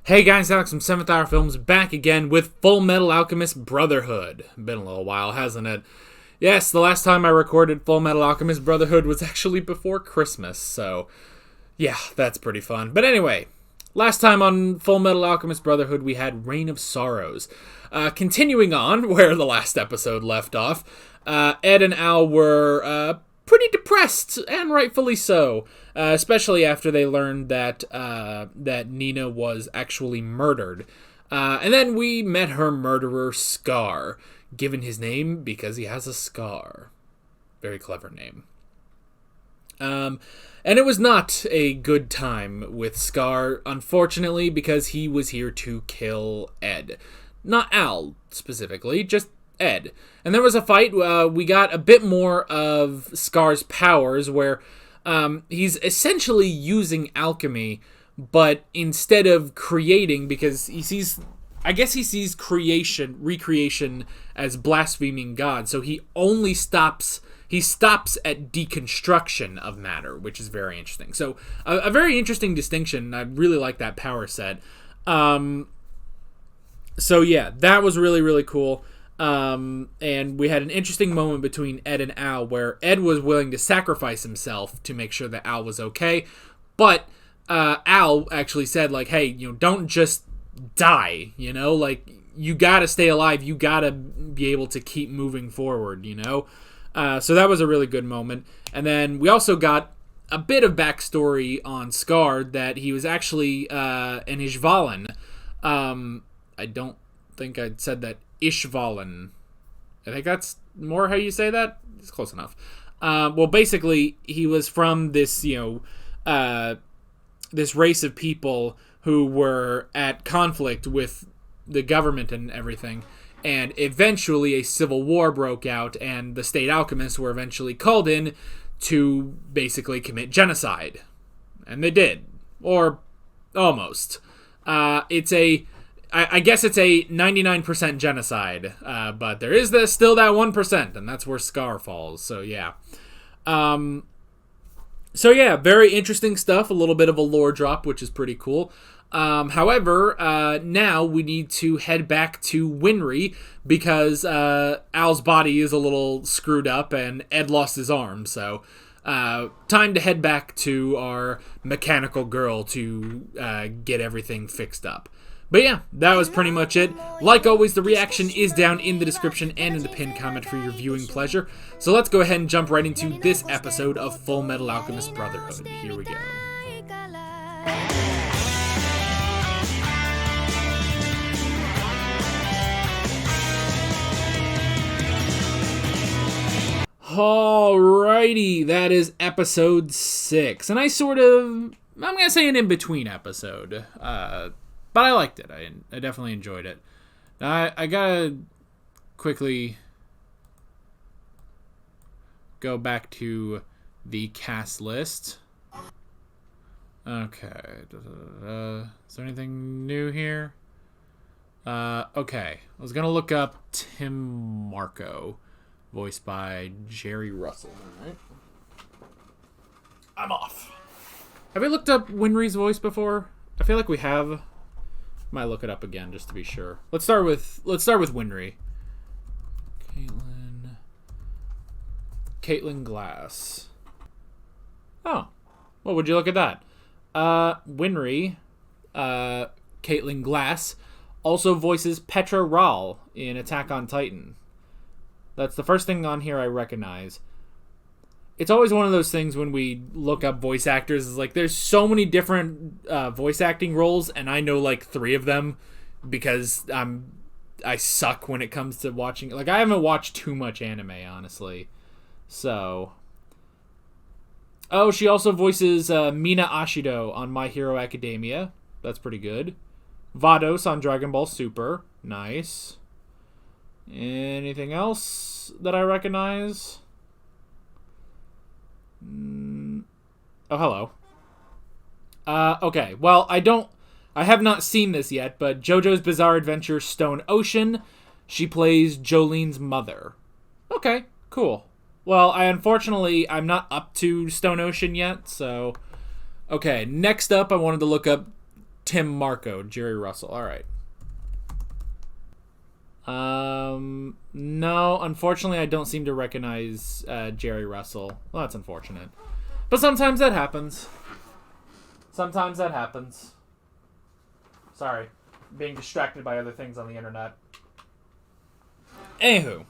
Hey guys, Alex from 7th Hour Films back again with Fullmetal Alchemist Brotherhood. Been a little while, hasn't it? Yes, the last time I recorded Fullmetal Alchemist Brotherhood was actually before Christmas, so yeah, that's pretty fun. But anyway, last time on Fullmetal Alchemist Brotherhood we had Reign of Sorrows. Continuing on where the last episode left off, Ed and Al were pretty depressed, and rightfully so, especially after they learned that that Nina was actually murdered. And then we met her murderer, Scar, given his name because he has a scar. Very clever name. And it was not a good time with Scar, unfortunately, because he was here to kill Ed. Not Al, specifically, just Ed. And there was a fight. We got a bit more of Scar's powers, where he's essentially using alchemy, but instead of creating, because he sees recreation as blaspheming God, so he stops at deconstruction of matter, which is very interesting. So a very interesting distinction. I really like that power set. So yeah, that was really, really cool. And we had an interesting moment between Ed and Al where Ed was willing to sacrifice himself to make sure that Al was okay. But Al actually said, like, hey, don't just die, like, you gotta stay alive. You gotta be able to keep moving forward, So that was a really good moment. And then we also got a bit of backstory on Scar, that he was actually an Ishvalan. I don't think I said that. Ishvalan. I think that's more how you say that. It's close enough. Well, basically, he was from this, this race of people who were at conflict with the government and everything. And eventually a civil war broke out, and the state alchemists were eventually called in to basically commit genocide. And they did. Or almost. I guess it's a 99% genocide, but there is still that 1%, and that's where Scar falls, so yeah. Very interesting stuff, a little bit of a lore drop, which is pretty cool. However, now we need to head back to Winry, because Al's body is a little screwed up, and Ed lost his arm, so time to head back to our mechanical girl to get everything fixed up. But yeah, that was pretty much it. Like always, the reaction is down in the description and in the pinned comment for your viewing pleasure. So let's go ahead and jump right into this episode of Fullmetal Alchemist Brotherhood. Here we go. Alrighty, that is episode 6. And I'm going to say an in-between episode. But I liked it. I definitely enjoyed it. Now, I gotta quickly go back to the cast list. Okay. Is there anything new here? Okay. I was gonna look up Tim Marco, voiced by Jerry Russell. Alright. I'm off. Have we looked up Winry's voice before? I feel like we have. Might look it up again just to be sure. Let's start with Winry. Caitlin Glass. Oh, well, would you look at that? Winry, Caitlin Glass, also voices Petra Rahl in Attack on Titan. That's the first thing on here I recognize. It's always one of those things when we look up voice actors, is like there's so many different voice acting roles, and I know like 3 of them because I suck when it comes to watching. Like, I haven't watched too much anime, honestly. So, she also voices Mina Ashido on My Hero Academia. That's pretty good. Vados on Dragon Ball Super. Nice. Anything else that I recognize? Oh, hello. Okay, well, I have not seen this yet, but JoJo's Bizarre Adventure Stone Ocean, she plays Jolene's mother. Okay, cool. Well, I'm not up to Stone Ocean yet, so Okay, next up, I wanted to look up Tim Marco, Jerry Russell. All right. No, unfortunately, I don't seem to recognize Jerry Russell. Well, that's unfortunate. But sometimes that happens. Sorry. Being distracted by other things on the internet. Anywho.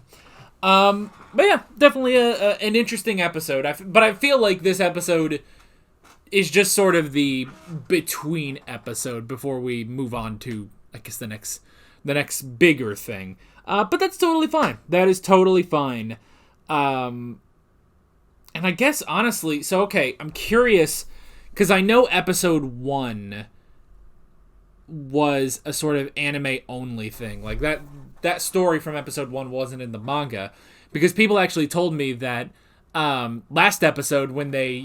But yeah, definitely an interesting episode. But I feel like this episode is just sort of the between episode before we move on to, I guess, the next bigger thing. But that's totally fine. That is totally fine. And I guess, honestly, so, okay, I'm curious, because I know episode 1 was a sort of anime-only thing. Like, that story from episode 1 wasn't in the manga, because people actually told me that last episode, when they,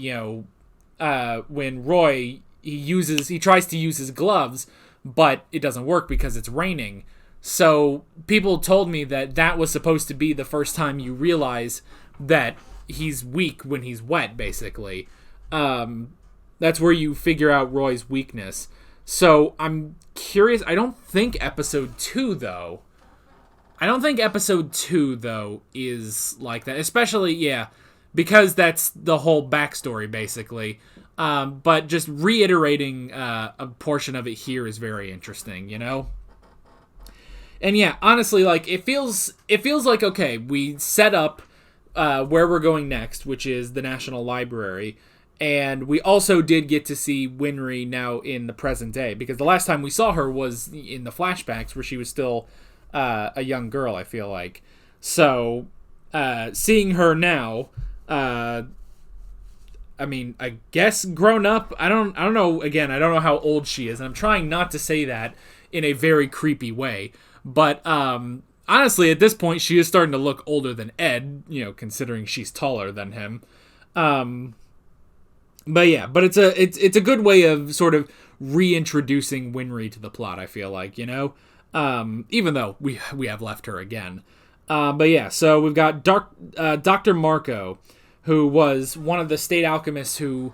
when Roy, he tries to use his gloves, but it doesn't work because it's raining. So people told me that was supposed to be the first time you realize that he's weak when he's wet, basically. That's where you figure out Roy's weakness. So I'm curious. I don't think episode 2, though. Is like that. Especially, yeah, because that's the whole backstory, basically. But just reiterating a portion of it here is very interesting, you know? And yeah, honestly, like, it feels like, okay, we set up where we're going next, which is the National Library. And we also did get to see Winry now in the present day, because the last time we saw her was in the flashbacks where she was still a young girl, I feel like. So, seeing her now, I mean, I guess grown up. I don't know. Again, I don't know how old she is, and I'm trying not to say that in a very creepy way. But honestly, at this point, she is starting to look older than Ed, considering she's taller than him. But yeah, but it's a good way of sort of reintroducing Winry to the plot, I feel like, even though we have left her again. But yeah, so we've got Dr. Marco, who was one of the state alchemists who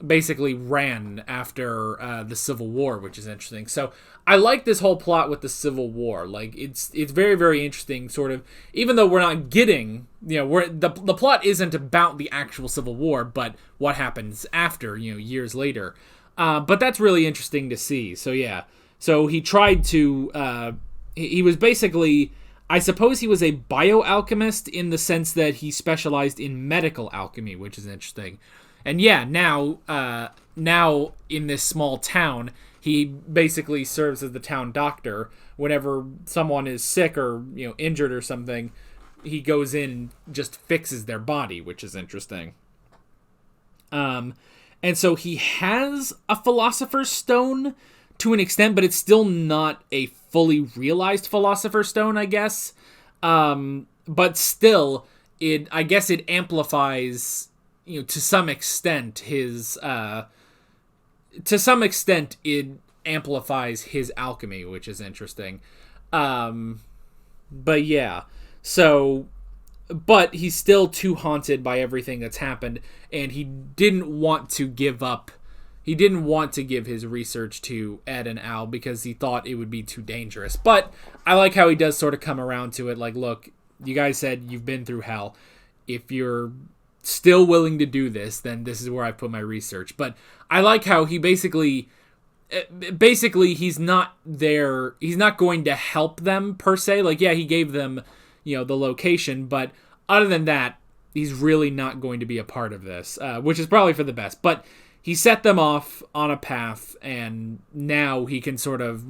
basically ran after the Civil War, which is interesting. So I like this whole plot with the Civil War. Like, it's very, very interesting, sort of, even though we're not getting, the plot isn't about the actual Civil War, but what happens after, years later. But that's really interesting to see. So yeah, so he tried to, he was basically, I suppose he was a bioalchemist in the sense that he specialized in medical alchemy, which is interesting. And yeah, now in this small town, he basically serves as the town doctor. Whenever someone is sick or, injured or something, he goes in and just fixes their body, which is interesting. And so he has a Philosopher's Stone to an extent, but it's still not a fully realized Philosopher's Stone, I guess. But still, I guess it amplifies, to some extent, it amplifies his alchemy, which is interesting. But yeah, so, but he's still too haunted by everything that's happened, and he didn't want to give up. He didn't want to give his research to Ed and Al because he thought it would be too dangerous. But I like how he does sort of come around to it. Like, look, you guys said you've been through hell. If you're still willing to do this, then this is where I put my research. But I like how he basically he's not there. He's not going to help them per se. Like, yeah, he gave them, the location, but other than that, he's really not going to be a part of this, which is probably for the best. But he set them off on a path, and now he can sort of,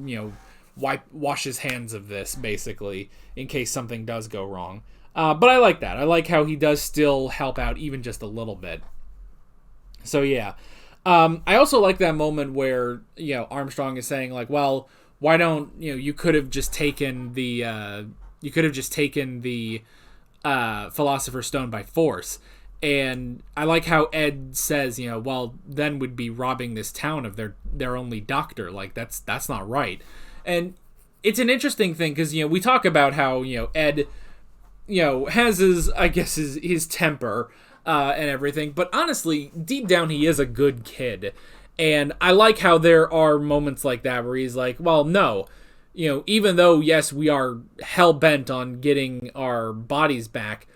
wash his hands of this, basically, in case something does go wrong. But I like that. I like how he does still help out even just a little bit. So, yeah. I also like that moment where, Armstrong is saying, like, well, why don't, you could have just taken the Philosopher's Stone by force. And I like how Ed says, well, then we'd be robbing this town of their only doctor. Like, that's not right. And it's an interesting thing because, we talk about how, Ed, has his temper and everything. But honestly, deep down, he is a good kid. And I like how there are moments like that where he's like, well, no, even though, yes, we are hell-bent on getting our bodies back,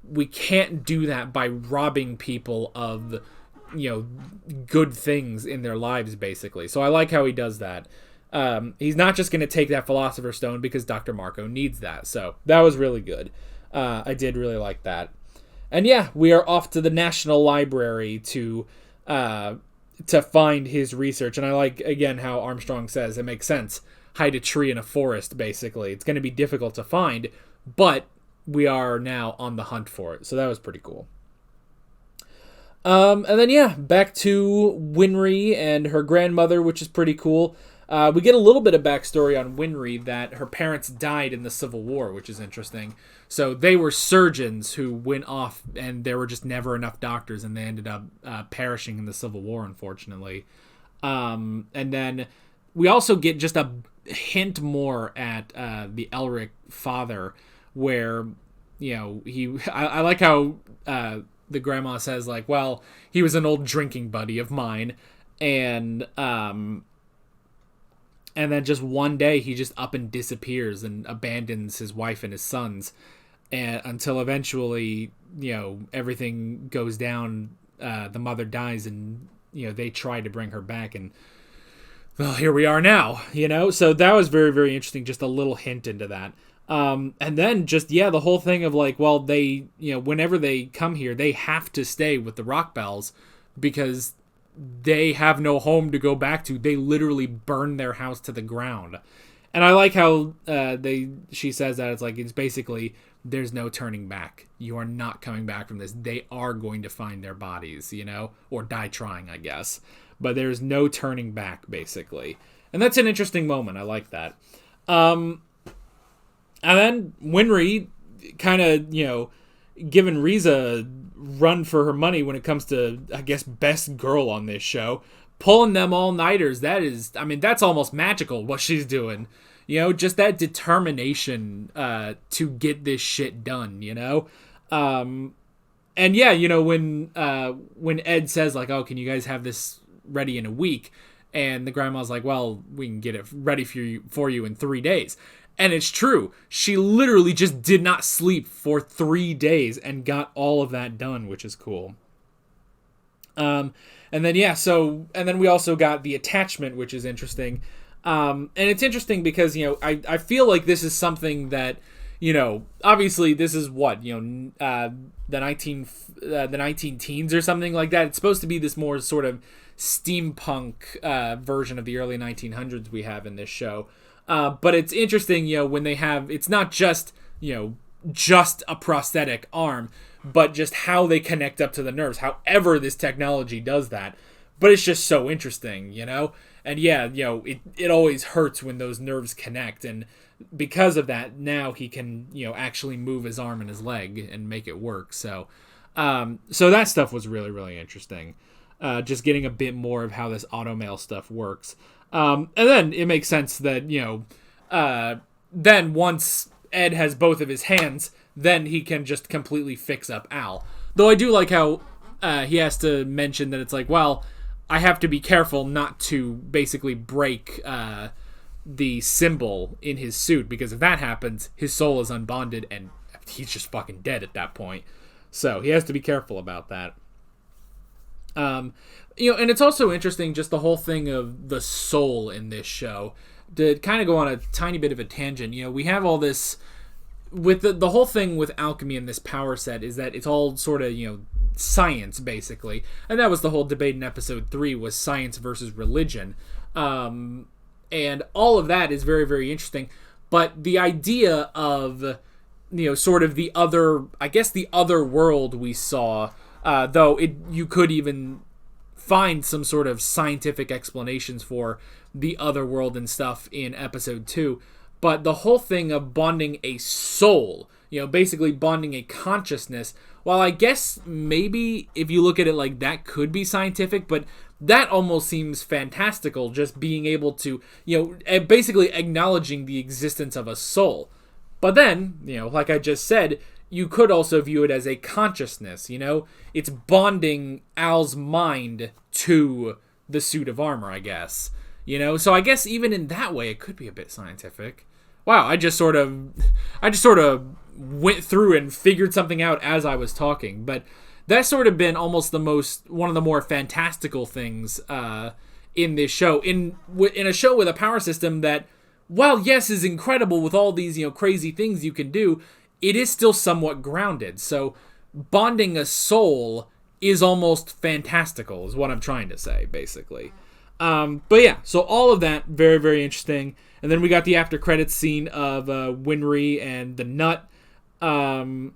we can't do that by robbing people of, good things in their lives, basically. So I like how he does that. He's not just going to take that Philosopher's Stone because Dr. Marco needs that. So that was really good. I did really like that. And yeah, we are off to the National Library to find his research. And I like, again, how Armstrong says it makes sense. Hide a tree in a forest, basically. It's going to be difficult to find, but we are now on the hunt for it. So that was pretty cool. And then, yeah, back to Winry and her grandmother, which is pretty cool. We get a little bit of backstory on Winry, that her parents died in the Civil War, which is interesting. So they were surgeons who went off, and there were just never enough doctors, and they ended up perishing in the Civil War, unfortunately. And then we also get just a hint more at the Elric father, where, I like how the grandma says, like, well, he was an old drinking buddy of mine, and then just one day he just up and disappears and abandons his wife and his sons, and until eventually, everything goes down, the mother dies, and, they try to bring her back, and, well, here we are now, So that was very, very interesting, just a little hint into that. And then just, the whole thing of, like, well, they, whenever they come here, they have to stay with the Rockbells because they have no home to go back to. They literally burn their house to the ground. And I like how she says that it's basically, there's no turning back. You are not coming back from this. They are going to find their bodies, or die trying, I guess. But there's no turning back, basically. And that's an interesting moment. I like that. And then Winry kind of, giving Riza a run for her money when it comes to, I guess, best girl on this show. Pulling them all-nighters. That's almost magical what she's doing. Just that determination to get this shit done, And yeah, when Ed says, like, oh, can you guys have this ready in a week? And the grandma's like, well, we can get it ready for you in 3 days. And it's true. She literally just did not sleep for 3 days and got all of that done, which is cool. And then, and then we also got the attachment, which is interesting. And it's interesting because, I feel like this is something that, obviously this is what, the 19 teens or something like that. It's supposed to be this more sort of steampunk version of the early 1900s we have in this show. But it's interesting, when they have, it's not just, just a prosthetic arm, but just how they connect up to the nerves, however this technology does that. But it's just so interesting, And yeah, it always hurts when those nerves connect. And because of that, now he can, actually move his arm and his leg and make it work. So that stuff was really, really interesting. Just getting a bit more of how this automail stuff works. And then it makes sense that, then once Ed has both of his hands, then he can just completely fix up Al. Though I do like how he has to mention that it's like, well, I have to be careful not to basically break the symbol in his suit, because if that happens, his soul is unbonded and he's just fucking dead at that point. So he has to be careful about that. And it's also interesting, just the whole thing of the soul in this show. To kind of go on a tiny bit of a tangent, we have all this, with the whole thing with alchemy and this power set is that it's all sort of, science, basically. And that was the whole debate in episode 3, was science versus religion. And all of that is very, very interesting. But the idea of, sort of the other, I guess the other world we saw, though you could even find some sort of scientific explanations for the other world and stuff in episode 2. But the whole thing of bonding a soul, basically bonding a consciousness, while I guess maybe if you look at it like that could be scientific, but that almost seems fantastical, just being able to, basically acknowledging the existence of a soul. But then, like I just said, you could also view it as a consciousness, It's bonding Al's mind to the suit of armor, I guess. You know, so I guess even in that way, it could be a bit scientific. Wow, I just sort of went through and figured something out as I was talking. But that's sort of been almost one of the more fantastical things in this show. In a show with a power system that, while yes, is incredible with all these, you know, crazy things you can do, it is still somewhat grounded. So bonding a soul is almost fantastical, is what I'm trying to say, basically. But yeah, so all of that, very, very interesting. And then we got the after credits scene of Winry and the nut. I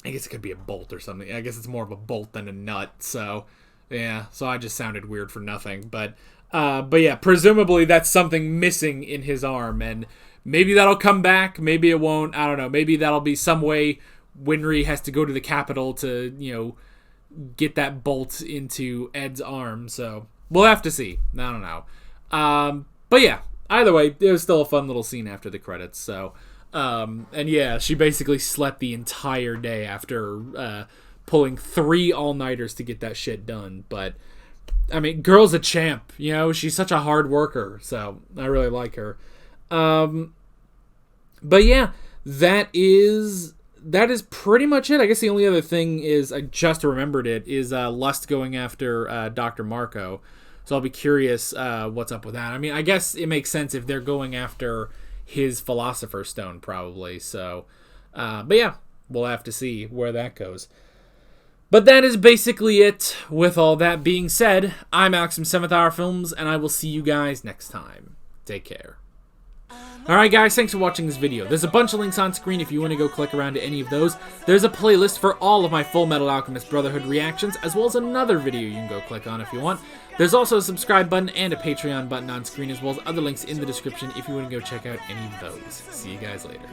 guess it could be a bolt or something. I guess it's more of a bolt than a nut. So yeah, so I just sounded weird for nothing. But yeah, presumably that's something missing in his arm, and maybe that'll come back. Maybe it won't. I don't know. Maybe that'll be some way Winry has to go to the capital to, you know, get that bolt into Ed's arm. So we'll have to see. I don't know. But yeah, either way, it was still a fun little scene after the credits. So, and yeah, she basically slept the entire day after pulling 3 all-nighters to get that shit done. But, I mean, girl's a champ. You know, she's such a hard worker. So, I really like her. But yeah, that is pretty much it. I guess the only other thing is, I just remembered it, is Lust going after Dr. Marco. So I'll be curious what's up with that. I mean, I guess it makes sense if they're going after his Philosopher's Stone, probably. So, but yeah, we'll have to see where that goes. But that is basically it. With all that being said, I'm Alex from 7th Hour Films, and I will see you guys next time. Take care. Alright guys, thanks for watching this video. There's a bunch of links on screen if you want to go click around to any of those. There's a playlist for all of my Fullmetal Alchemist Brotherhood reactions, as well as another video you can go click on if you want. There's also a subscribe button and a Patreon button on screen, as well as other links in the description if you want to go check out any of those. See you guys later.